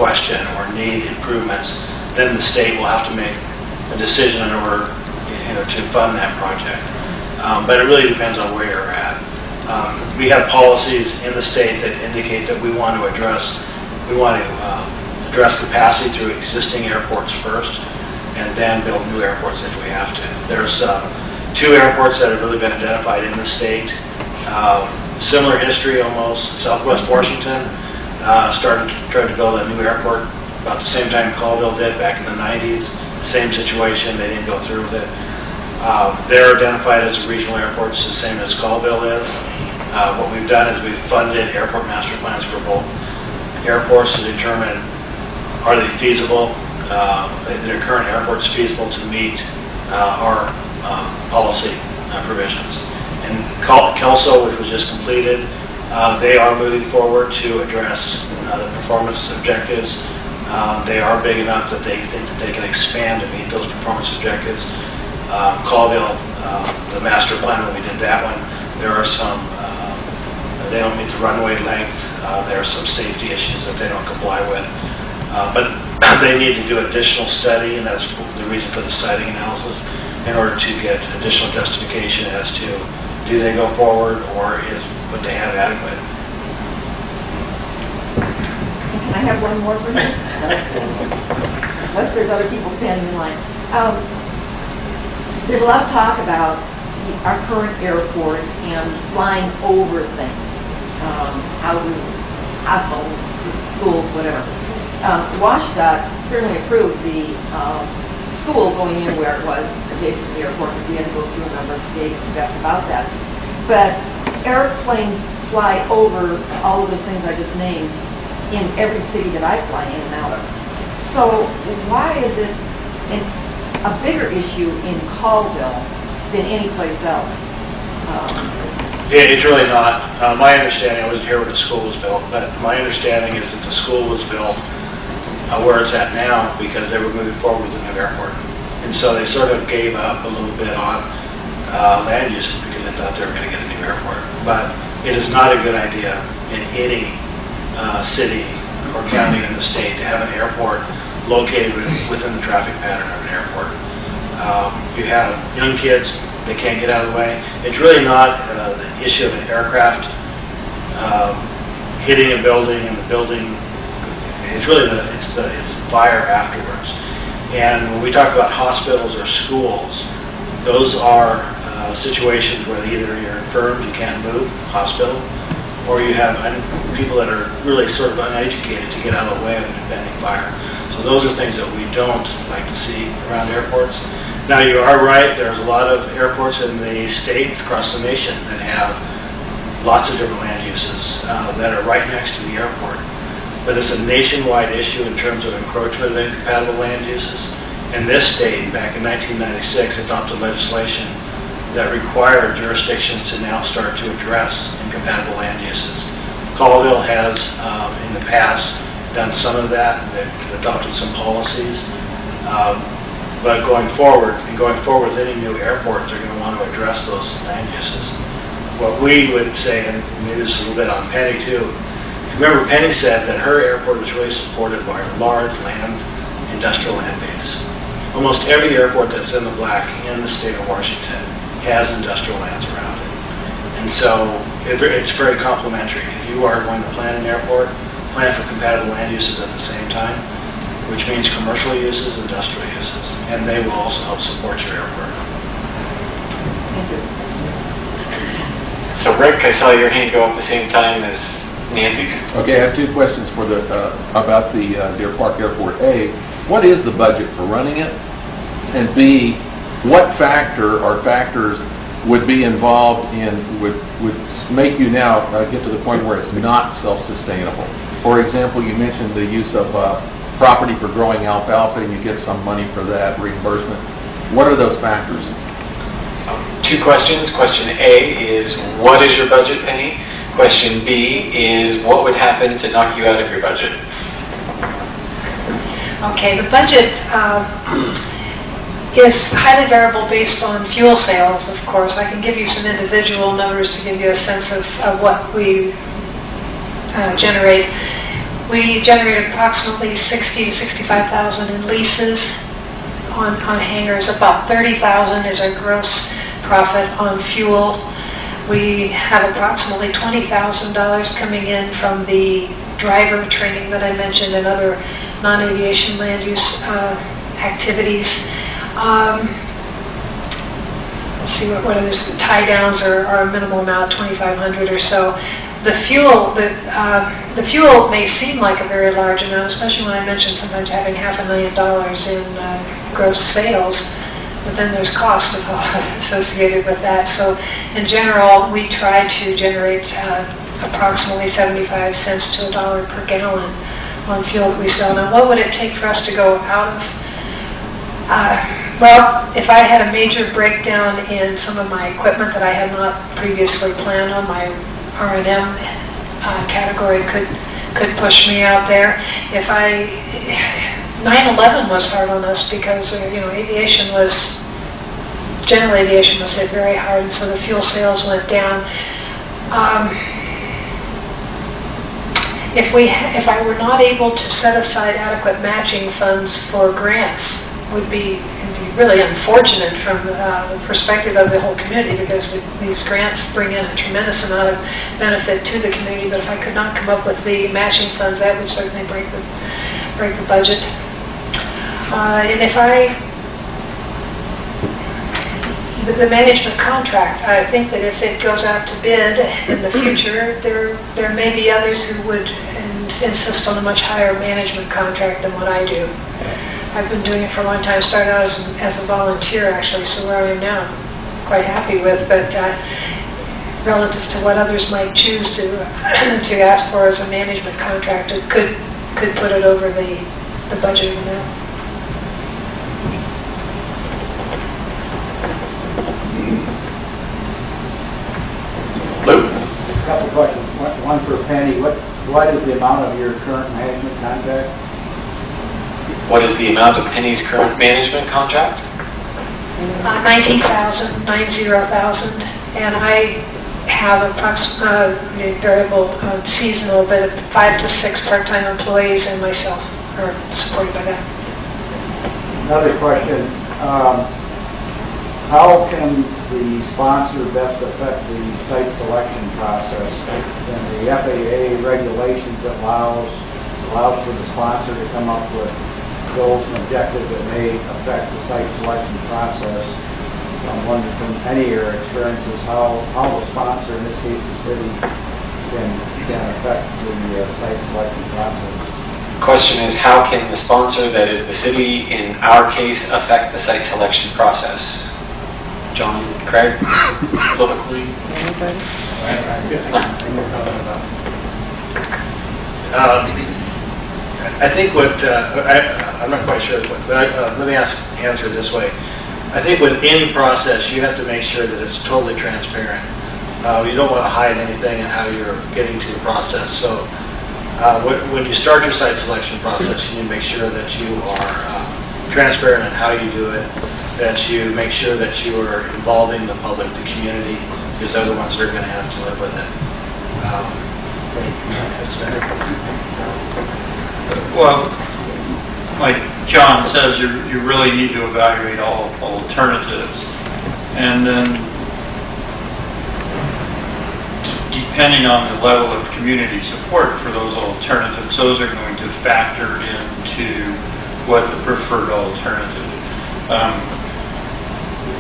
question or need improvements, then the state will have to make a decision in order to fund that project. But it really depends on where you're at. We have policies in the state that indicate that we want to address capacity through existing airports first, and then build new airports if we have to. There's 2 airports that have really been identified in the state. Similar history almost. Southwest Washington tried to build a new airport about the same time Colville did back in the 90s. Same situation, they didn't go through with it. They're identified as regional airports, the same as Colville is. What we've done is we've funded airport master plans for both airports to determine are they feasible, their current airports feasible to meet our policy provisions. And Kelso, which was just completed, they are moving forward to address the performance objectives. They are big enough that they think that they can expand to meet those performance objectives. Colville, the master plan, when we did that one, there are some, they don't meet the runway length. There are some safety issues that they don't comply with. But they need to do additional study, and that's the reason for the siting analysis, in order to get additional justification as to do they go forward or is what they have adequate. Can I have one more for you? Unless there's other people standing in line. There's a lot of talk about our current airport and flying over things, houses, hospitals, schools, whatever. WashDOT certainly approved the school going in where it was adjacent to the airport, because we had to go through a number of state steps about that. But airplanes fly over all of those things I just named in every city that I fly in and out of. So why is it a bigger issue in Colville than any place else? It's really not. My understanding, I wasn't here when the school was built, but my understanding is that the school was built where it's at now because they were moving forward with a new airport. And so they sort of gave up a little bit on land uses because they thought they were going to get a new airport. But it is not a good idea in any city or county in the state to have an airport located within the traffic pattern of an airport. You have young kids, they can't get out of the way. It's really not the issue of an aircraft hitting a building and the building. It's really it's fire afterwards. And when we talk about hospitals or schools, those are situations where either you're infirmed, you can't move, hospital, or you have people that are really sort of uneducated to get out of the way of an impending fire. So those are things that we don't like to see around airports. Now, you are right, there's a lot of airports in the state across the nation that have lots of different land uses that are right next to the airport. But it's a nationwide issue in terms of encroachment of incompatible land uses. And this state, back in 1996, adopted legislation that required jurisdictions to now start to address incompatible land uses. Colville has, in the past, done some of that. They've adopted some policies. But going forward with any new airport, they're going to want to address those land uses. What we would say, and maybe this is a little bit on Penny too, remember Penny said that her airport was really supported by a large industrial land base. Almost every airport that's in the black in the state of Washington has industrial lands around it. And so it's very complementary. If you are going to plan an airport, plan for compatible land uses at the same time, which means commercial uses, industrial uses, and they will also help support your airport. Thank you. So Rick, I saw your hand go up the same time as Nancy's. Okay, I have 2 questions for about the Deer Park Airport. A, what is the budget for running it? And B, what factor or factors would be involved in would make you now get to the point where it's not self-sustainable? For example, you mentioned the use of property for growing alfalfa, and you get some money for that reimbursement. What are those factors? 2 questions. Question A is, what is your budget, Penny? Question B is, what would happen to knock you out of your budget? Okay, the budget is highly variable based on fuel sales, of course. I can give you some individual numbers to give you a sense of what we generate. We generate approximately 60 to 65,000 in leases on hangars. About 30,000 is our gross profit on fuel. We have approximately $20,000 coming in from the driver training that I mentioned and other non-aviation land use activities. Let's see what others. Tie downs are a minimal amount, 2,500 or so. The fuel may seem like a very large amount, especially when I mentioned sometimes having $500,000 in gross sales. But then there's cost associated with that. So in general, we try to generate approximately 75 cents to $1 per gallon on fuel that we sell. Now, what would it take for us to go out of? Well, if I had a major breakdown in some of my equipment that I had not previously planned on, my R&M category could push me out there. 9/11 was hard on us because general aviation was hit very hard, and so the fuel sales went down. If I were not able to set aside adequate matching funds for grants, it'd be really unfortunate from the perspective of the whole community, because these grants bring in a tremendous amount of benefit to the community. But if I could not come up with the matching funds, that would certainly break the budget. And if the management contract, I think that if it goes out to bid in the future, there may be others who would insist on a much higher management contract than what I do. I've been doing it for a long time. Started out as a volunteer, actually, so where I am now, I'm quite happy with. But relative to what others might choose to ask for as a management contract, it could put it over the budget amount. Lou? A couple of questions. One for Penny. What is the amount of your current management contract? What is the amount of Penny's current management contract? 90,000, and I have approximately variable seasonal, but 5 to 6 part-time employees and myself are supported by that. Another question. How can the sponsor best affect the site selection process? And the FAA regulations allows for the sponsor to come up with goals and objectives that may affect the site selection process. I'm wondering from any of your experiences how the sponsor, in this case the city, can affect the site selection process. Question is, how can the sponsor, that is the city, in our case, affect the site selection process? John, Craig, politically? I think I'm not quite sure, but let me answer it this way. I think with any process, you have to make sure that it's totally transparent. You don't want to hide anything in how you're getting to the process. So when you start your site selection process, you need to make sure that you are transparent in how you do it, that you make sure that you are involving the public, the community, because they're the ones that are going to have to live with it. Well, like John says, you really need to evaluate all alternatives, and then depending on the level of community support for those alternatives, those are going to factor into what the preferred alternative.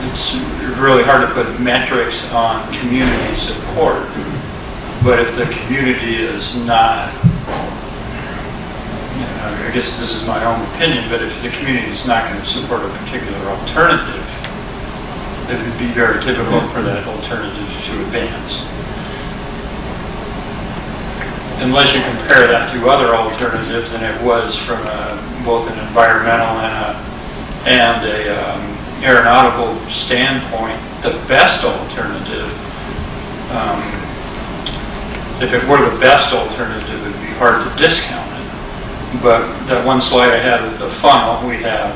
It's really hard to put metrics on community support, but if the community is not, I guess this is my own opinion, but if the community is not going to support a particular alternative, it would be very difficult for that alternative to advance. Unless you compare that to other alternatives, and it was from both an environmental and a aeronautical standpoint, the best alternative. If it were the best alternative, it would be hard to discount it. But that one slide I had with the funnel, we have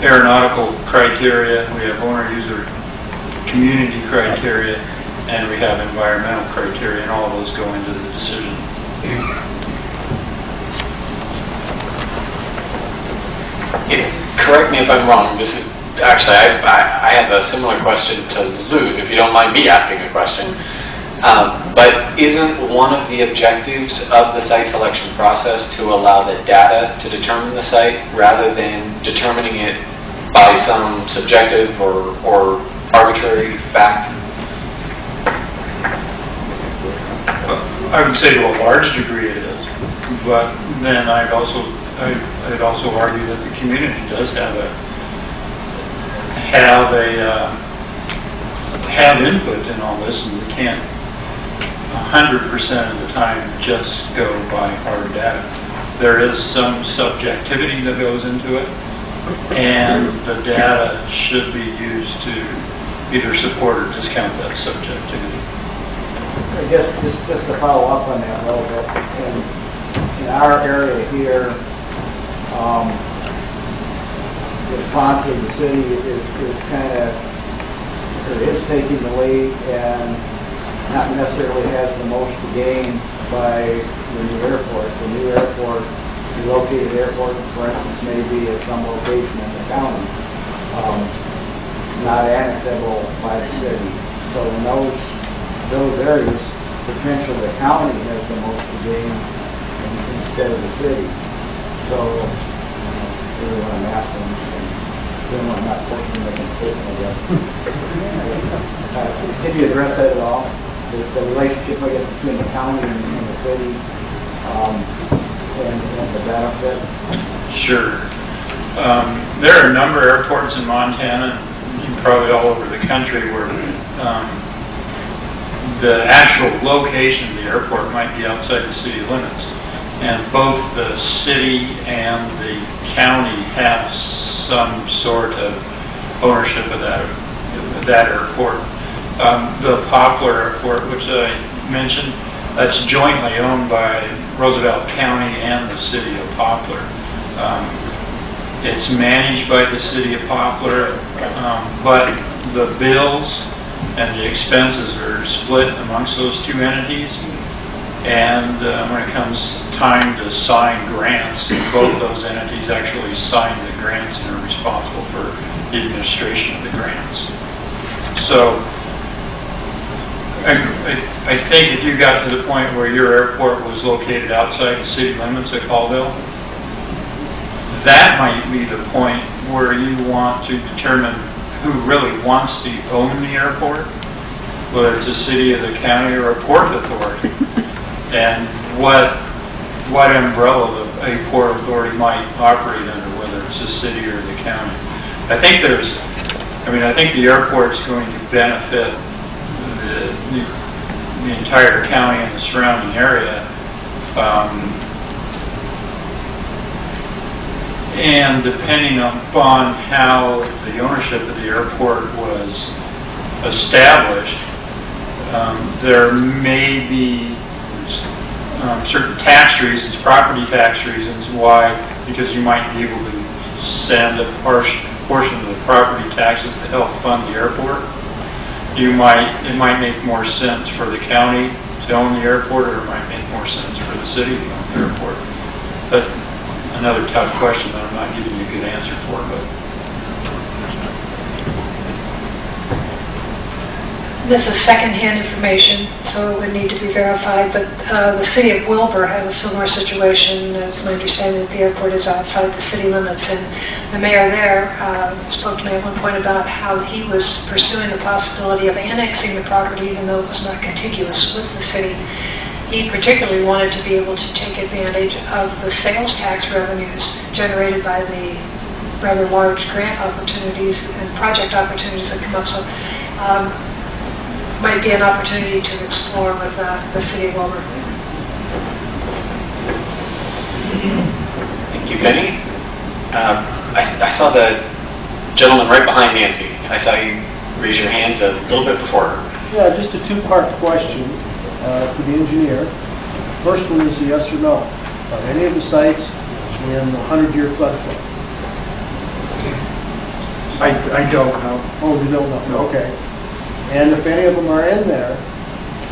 aeronautical criteria, we have owner-user community criteria, and we have environmental criteria, and all of those go into the decision. Correct me if I'm wrong, this is, actually, I have a similar question to Lou's, if you don't mind me asking a question. But isn't one of the objectives of the site selection process to allow the data to determine the site rather than determining it by some subjective or arbitrary fact? I would say to a large degree it is, but then I'd also argue that the community does have input in all this, and we can't 100% of the time just go by hard data. There is some subjectivity that goes into it, and the data should be used to either support or discount that subjectivity. I guess just to follow up on that a little bit, in our area here, the sponsor of the city is taking the lead and not necessarily has the most to gain by the new airport. The new airport, the located airport, for instance, may be at some location in the county, not annexable by the city. So in those areas, potentially the county has the most to gain instead of the city. So, really what I'm asking, and then I'm not pushing to make a statement, I guess. Can you address that at all? The relationship, I guess, between the county and the city, and the benefit? Sure. There are a number of airports in Montana, and probably all over the country, where the actual location of the airport might be outside the city limits. And both the city and the county have some sort of ownership of that airport. The Poplar Airport, which I mentioned, that's jointly owned by Roosevelt County and the city of Poplar. It's managed by the city of Poplar, but the bills and the expenses are split amongst those two entities. And when it comes time to sign grants, both those entities actually sign the grants and are responsible for the administration of the grants. So I think if you got to the point where your airport was located outside the city limits of Colville, that might be the point where you want to determine who really wants to own the airport, whether it's the city or the county or a port authority, and what umbrella a port authority might operate under, whether it's the city or the county. I think the airport's going to benefit the entire county and the surrounding area. And depending upon how the ownership of the airport was established, there may be certain tax reasons, property tax reasons why, because you might be able to send a portion of the property taxes to help fund the airport. It might make more sense for the county to own the airport, or it might make more sense for the city to own the airport. But another tough question that I'm not giving you a good answer for, but this is secondhand information, so it would need to be verified, but the city of Wilbur has a similar situation. It's my understanding that the airport is outside the city limits, and the mayor there spoke to me at one point about how he was pursuing the possibility of annexing the property even though it was not contiguous with the city. He particularly wanted to be able to take advantage of the sales tax revenues generated by the rather large grant opportunities and project opportunities that come up. So might be an opportunity to explore with the city of Wilbur. Thank you, Benny. I saw the gentleman right behind Nancy. I saw you raise your hand a little bit before her. Yeah, just a two-part question for the engineer. First one is a yes or no. Are any of the sites in the 100-year floodplain? I don't know. Oh, you don't know? Okay. And if any of them are in there,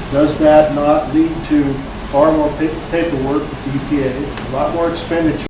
does that not lead to far more paperwork with the EPA, a lot more expenditure